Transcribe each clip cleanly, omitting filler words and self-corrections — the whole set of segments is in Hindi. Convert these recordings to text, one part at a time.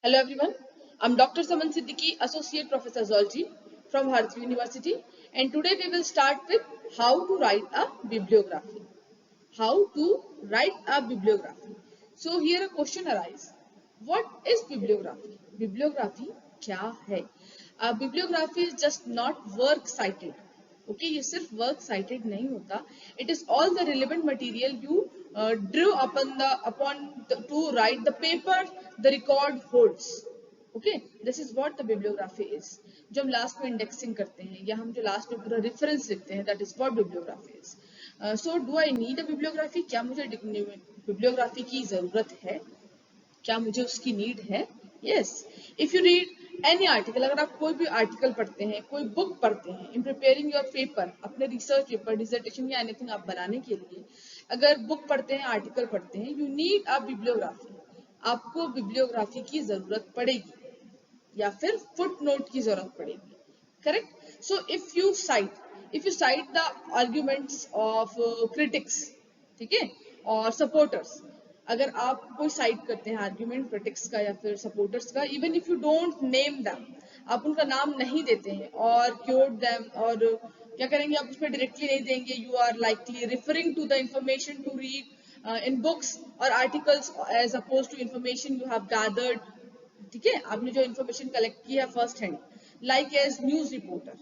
Hello everyone, I'm Dr. Saman Siddiqui, Associate Professor Zoology from Bharati University, and today we will start with how to write a bibliography. How to write a bibliography. So here a question arises. What is bibliography? Bibliography क्या है? Bibliography is just not work cited. Okay, ये सिर्फ work cited नहीं होता. It is all the relevant material you drew to write the paper the record holds. Okay this is what the bibliography is. जो हम लास्ट में इंडेक्सिंग करते हैं या हम जो लास्ट में पूरा रेफरेंस लिखते हैं that is what bibliography is. So do I need a bibliography? क्या मुझे बिब्लियोग्राफी की जरूरत है? क्या मुझे उसकी नीड है? Yes. If you read any article, अगर आप कोई भी आर्टिकल पढ़ते हैं, कोई बुक पढ़ते हैं, इन प्रिपेयरिंग योर पेपर, अपने रिसर्च पेपर, डिसर्टेशन या एनीथिंग आप बनाने के लिए अगर बुक पढ़ते हैं, आर्टिकल पढ़ते हैं, यू नीड अ बिब्लियोग्राफी. आपको बिब्लियोग्राफी की जरूरत पड़ेगी या फिर फुट नोट की जरूरत पड़ेगी. Correct. So if you site the arguments of critics, ठीक है, और सपोर्टर्स, अगर आप कोई साइट करते हैं आर्ग्यूमेंट क्रिटिक्स का या फिर सपोर्टर्स का, even if you don't name them, आप उनका नाम नहीं देते हैं और क्योट दैम, और क्या करेंगे आप उसमें डायरेक्टली नहीं देंगे, you are likely referring to the information to read in books और articles as oppose to information you have gathered. ठीक है, आपने जो इन्फॉर्मेशन कलेक्ट की है first hand, like as news reporter.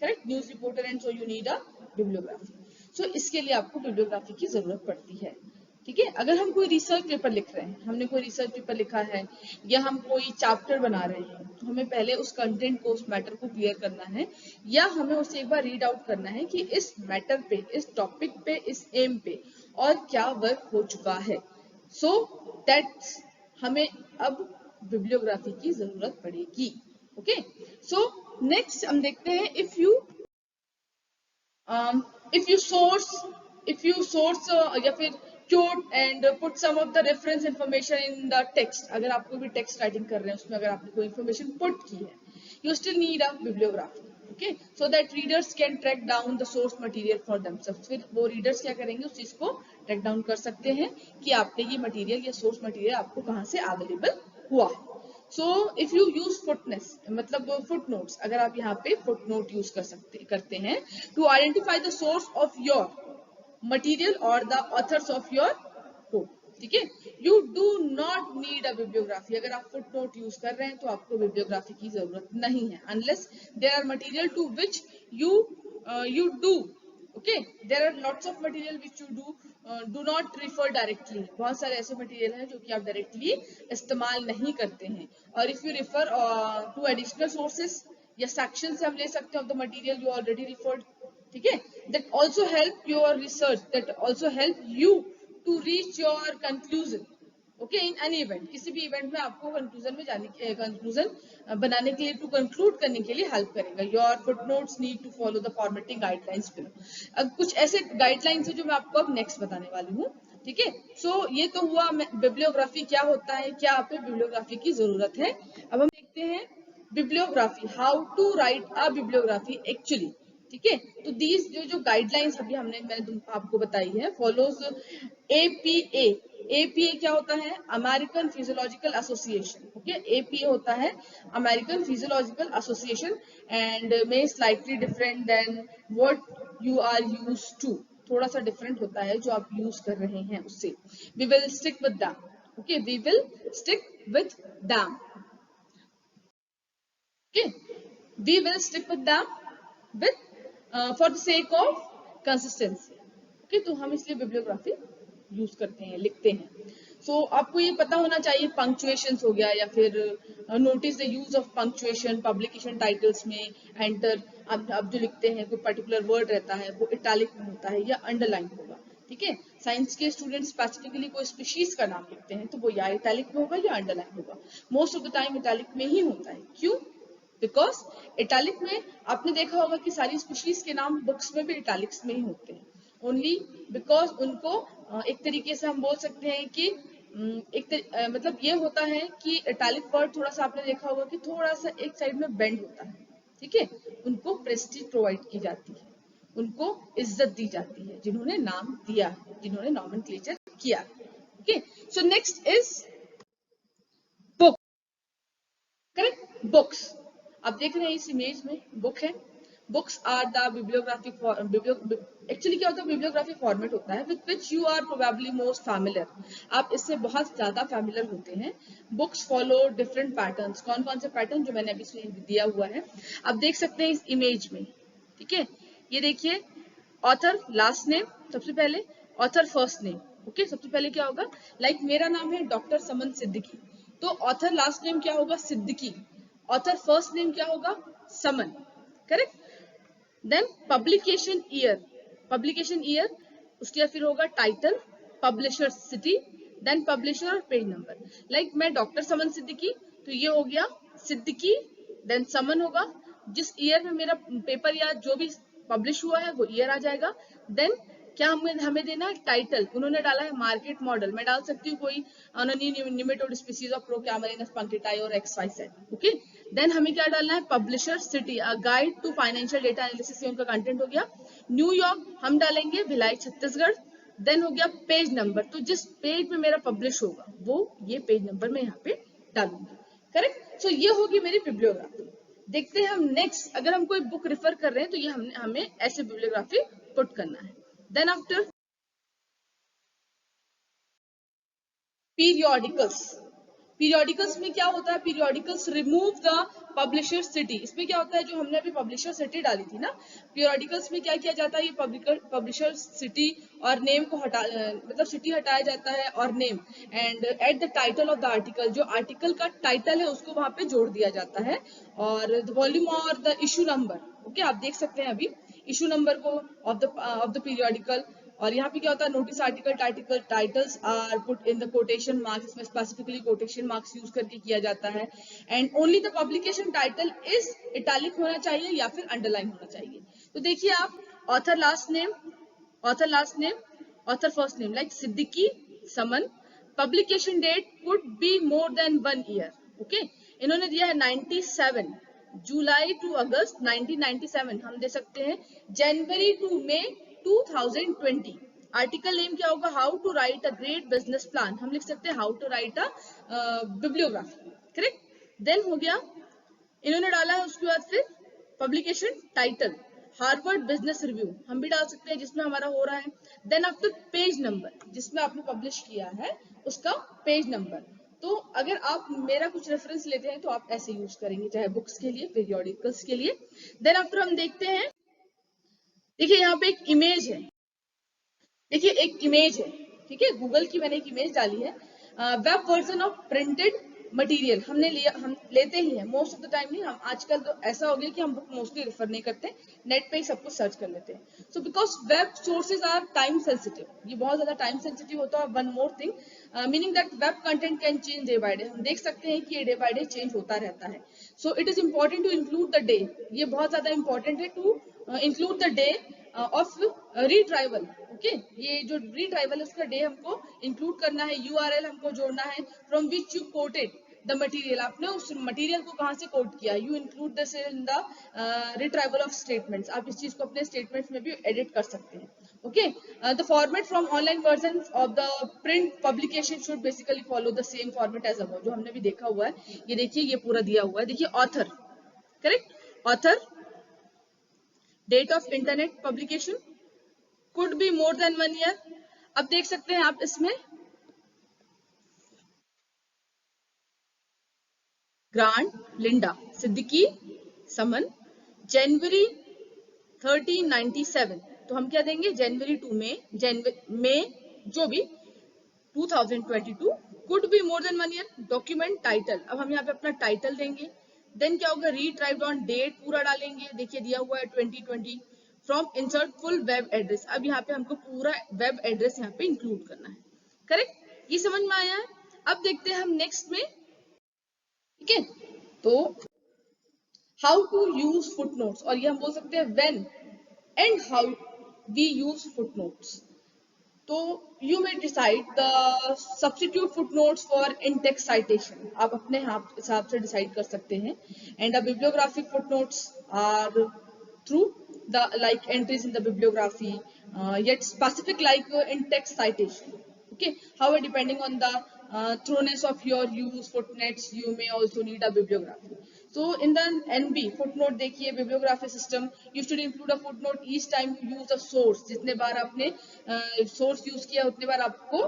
Correct, news reporter, and so you need a bibliography. So इसके लिए आपको बिब्लियोग्राफी की जरूरत पड़ती है. ठीक है, अगर हम कोई रिसर्च पेपर लिख रहे हैं, हमने कोई रिसर्च पेपर लिखा है या हम कोई चैप्टर बना रहे हैं, तो हमें पहले उस कंटेंट को, उस मैटर को क्लियर करना है या हमें उसे एक बार रीड आउट करना है कि इस मैटर पे, इस टॉपिक पे, इस एम पे और क्या वर्क हो चुका है. सो दैट्स हमें अब बिब्लियोग्राफी की जरूरत पड़ेगी. ओके. सो नेक्स्ट हम देखते हैं if you source या फिर quote and put some of the reference information in the text. अगर आप कोई भी टेक्स्ट राइटिंग कर रहे हैं, उसमें अगर आपने कोई इंफॉर्मेशन पुट की है, you still need a bibliography. Okay, so that readers can track down the source material for themselves. फिर वो रीडर्स क्या करेंगे, उस चीज को ट्रैक डाउन कर सकते हैं कि आपने ये मटेरियल या सोर्स मटेरियल आपको कहाँ से अवेलेबल हुआ है. सो इफ यू यूज मतलब फुट नोट्स, अगर आप यहाँ पे फुट नोट यूज करते हैं to identify the source of your material और the authors of your book. ठीक है, you do not need a bibliography. अगर आप फुट नोट यूज कर रहे हैं तो आपको बिब्लियोग्राफी की जरूरत नहीं है, unless there are material to which you do. Okay, there are lots of material which you do not refer directly. बहुत सारे ऐसे मटेरियल हैं जो कि आप डायरेक्टली इस्तेमाल नहीं करते हैं, और if you refer to additional sources या सेक्शन से हम ले सकते हैं of the material you already referred. ठीक है, that also help your research, that also help you to reach your conclusion. Okay, in any event, किसी भी इवेंट में आपको कंक्लूजन बनाने के लिए, टू कंक्लूड करने के लिए हेल्प करेगा. Your footnotes need to follow the formatting guidelines below. अब कुछ ऐसे गाइडलाइंस है जो मैं आपको अब नेक्स्ट बताने वाली हूँ. ठीक है, सो ये तो हुआ बिब्लियोग्राफी क्या होता है, क्या आप बिब्लियोग्राफी की जरूरत है. अब हम देखते हैं bibliography, how to write a bibliography actually. ठीक है, तो दीज जो गाइडलाइंस अभी मैंने आपको बताई है, फॉलोज APA. APA क्या होता है? American physiological association. Okay, APA होता है American physiological association and may slightly different than what you are used to. थोड़ा सा डिफरेंट होता है जो आप यूज कर रहे हैं उससे. We will stick with them. Okay, we will stick with them. Okay, we will stick with them with for the sake of consistency. Okay, तो हम इसलिए बिब्लियोग्राफी यूज करते हैं, लिखते हैं. सो आपको ये पता होना चाहिए, पंक्चुएशन हो गया या फिर notice the use of punctuation publication titles में. एंटर, आप जो लिखते हैं कोई पर्टिकुलर वर्ड रहता है वो इटैलिक में होता है या अंडरलाइन होगा. ठीक है, साइंस के स्टूडेंट स्पेसिफिकली कोई स्पीशीज का नाम लिखते हैं तो वो या इटैलिक में होगा या अंडरलाइन होगा. Most of the time italic में ही होता है. क्यों? बिकॉज इटैलिक में आपने देखा होगा कि सारी स्पीशीज के नाम बुक्स में भी इटैलिक्स में ही होते हैं. ओनली बिकॉज उनको एक तरीके से हम बोल सकते हैं कि मतलब ये होता है कि इटैलिक वर्ड थोड़ा सा आपने देखा होगा कि थोड़ा सा एक साइड में बेंड होता है. ठीक है, उनको प्रेस्टीज प्रोवाइड की जाती है, उनको इज्जत दी जाती है जिन्होंने नाम दिया है, जिन्होंने नॉमेनक्लेचर किया. Okay, so next is books, आप देख रहे हैं इस इमेज में बुक है। Books are the bibliographic, actually क्या होता है, बिब्लियोग्राफी फॉर्मेट होता है with which you are probably most familiar, आप इससे बहुत ज्यादा फैमिलियर होते हैं। बुक्स फॉलो डिफरेंट पैटर्न्स, कौन कौन से पैटर्न जो मैंने अभी इसमें दिया हुआ है आप देख सकते हैं इस इमेज में, ठीक है। ये देखिए, ऑथर लास्ट नेम सबसे पहले, ऑथर फर्स्ट नेम, ओके। सबसे पहले क्या होगा, लाइक मेरा नाम है डॉक्टर समन सिद्दीकी, तो ऑथर लास्ट नेम क्या होगा, सिद्दीकी, ऑथर फर्स्ट नेम क्या होगा, Saman, correct. Then publication year, publication year, उसके बाद फिर होगा title, publisher city, then publisher और पेज नंबर। लाइक मैं डॉक्टर समन सिद्दीकी, तो ये हो गया सिद्दीकी, देन समन होगा, जिस ईयर में मेरा पेपर या जो भी पब्लिश हुआ है वो ईयर आ जाएगा। देन क्या हमें देना है, टाइटल, उन्होंने डाला है मार्केट मॉडल, मैं डाल सकती हूँ कोई निमेटोड स्पीसीज ऑफ प्रोकैमरिनस पंक्टिटाई और XYZ, ओके। देन हमें क्या डालना है, publisher city, a guide to financial data analysis, उनका कंटेंट हो गया। न्यूयॉर्क हम डालेंगे भिलाई छत्तीसगढ़। देन हो गया पेज नंबर, तो जिस पेज में मेरा पब्लिश होगा वो ये पेज नंबर मैं यहाँ पे डालूंगी, करेक्ट। सो ये होगी मेरी बिब्लियोग्राफी। देखते हैं हम नेक्स्ट, अगर हम कोई बुक रेफर कर रहे हैं तो ये हमें ऐसे बिब्लियोग्राफी पुट करना है। देन आफ्टर पीरियोडिकल्स, पीरियोडिकल्स में क्या होता है, periodicals remove the publisher city, इसमें क्या होता है, जो हमने अभी पब्लिशर सिटी डाली थी ना, पीरियोडिकल्स में क्या किया जाता है, ये पब्लिशर सिटी और नेम को हटा, मतलब सिटी हटाया जाता है और name, and at the title of the article, जो आर्टिकल का टाइटल है उसको वहां पे जोड़ दिया जाता है, और द वॉल्यूम और द इशू नंबर, ओके। आप देख सकते हैं अभी इशू नंबर को ऑफ द पीरियोडिकल, और यहाँ पे क्या होता है, notice article titles are put in the quotation marks, इसमें स्पेसिफिकली कोटेशन मार्क्स यूज करके किया जाता है, and only the publication title is italic होना चाहिए या फिर अंडरलाइन होना चाहिए। तो देखिए आप, author last name, author last name, author first name, like Siddiqui Saman, publication date could be more than 1 year, okay. इन्होंने दिया है 97, जुलाई टू अगस्त 1997, हम दे सकते हैं January to May 2020। Article name क्या होगा, how to write a great business plan, हम लिख सकते हैं how to write a bibliography, correct. Then हो गया, इन्होंने डाला है उसके बाद फिर publication title Harvard Business Review, हम भी डाल सकते हैं जिसमें हमारा हो रहा है। देन आफ्टर पेज नंबर, जिसमें आपने पब्लिश किया है उसका पेज नंबर। तो अगर आप मेरा कुछ रेफरेंस लेते हैं तो आप ऐसे यूज करेंगे, चाहे बुक्स के लिए, पीरियोडिकल्स के लिए। देन आफ्टर हम देखते हैं, देखिए यहाँ पे एक इमेज है, देखिए एक इमेज है, ठीक है, गूगल की मैंने एक इमेज डाली है, web version of printed material, हमने लिया, हम लेते ही हैं मोस्ट ऑफ द टाइम, नहीं हम आजकल तो ऐसा हो गया कि हम बुक मोस्टली रेफर नहीं करते, नेट पे ही सब कुछ सर्च कर लेते हैं। So because web sources are time sensitive, ये बहुत ज्यादा टाइम सेंसिटिव होता है। One more thing, meaning that web content can change day by day, हम देख सकते हैं कि ये डे बाय डे चेंज होता रहता है। So it is important to include the day, ये बहुत ज्यादा इंपॉर्टेंट है to include the day of retrieval, okay. ये जो रिट्राइवल है उसका डे हमको इंक्लूड करना है, यूआरएल हमको जोड़ना है, from which you coated the material, आपने उस मटेरियल को कहां से कोट किया, you include this in the retrieval of statements, आप इस चीज को अपने स्टेटमेंट्स में भी एडिट कर सकते हैं, okay. The format from online version of the print publication should basically follow the same format as above, जो हमने भी देखा हुआ है, ये देखिए ये पूरा दिया हुआ है। देखिए author, correct, author, date of internet publication could be more than 1 year। अब देख सकते हैं आप इसमें ग्रांड लिंडा सिद्दीकी समन जनवरी 1397, तो हम क्या देंगे, जनवरी टू मई जो भी 2022, could be more than 1 year. Document title, अब हम यहाँ पे अपना टाइटल देंगे। देन क्या होगा, रीट्राइव्ड ऑन डेट पूरा डालेंगे, देखिए दिया हुआ है 2020। From insert full web address, अब यहाँ पे हमको पूरा वेब एड्रेस यहाँ पे इंक्लूड करना है, करेक्ट। ये समझ में आया है। अब देखते हैं हम नेक्स्ट में, ठीक है। तो हाउ टू यूज फुटनोट्स, और ये हम बोल सकते हैं when and how we use footnotes. तो you may decide the substitute footnotes for in text citation, आप अपने हिसाब से डिसाइड कर सकते हैं। And the bibliographic footnotes are through the like entries in the bibliography, yet specific like in text citation, okay, however depending on the thoroughness of your use footnotes, you may also need a bibliography. So in the NB footnote देखिए bibliography system, you should include a footnote each time you use a source. जितने बार आपने source use किया उतने बार आपको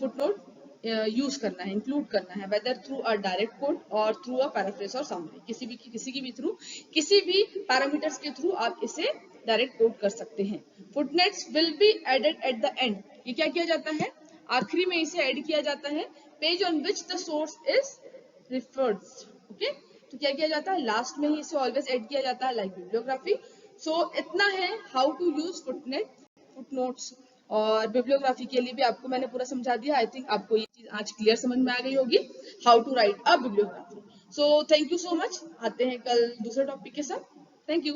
footnote यूज करना है, इंक्लूड करना है, whether through a direct quote और थ्रू अ पैराफ्रेज और समरी, किसी की भी थ्रू, किसी भी पैरामीटर्स के थ्रू आप इसे डायरेक्ट कोट कर सकते हैं. Footnotes will be added at the end. ये क्या किया जाता है, आखिरी में इसे ऐड किया जाता है, page on which the source is referred. Okay, तो क्या किया जाता है, लास्ट में ही इसे ऑलवेज ऐड किया जाता है, लाइक बिब्लियोग्राफी. सो इतना है हाउ टू यूज फुटनोट्स. और बिब्लियोग्राफी के लिए भी आपको मैंने पूरा समझा दिया. आई थिंक आपको ये चीज आज क्लियर समझ में आ गई होगी, how to write a bibliography. So thank you so much. आते हैं कल दूसरे टॉपिक के साथ. Thank you.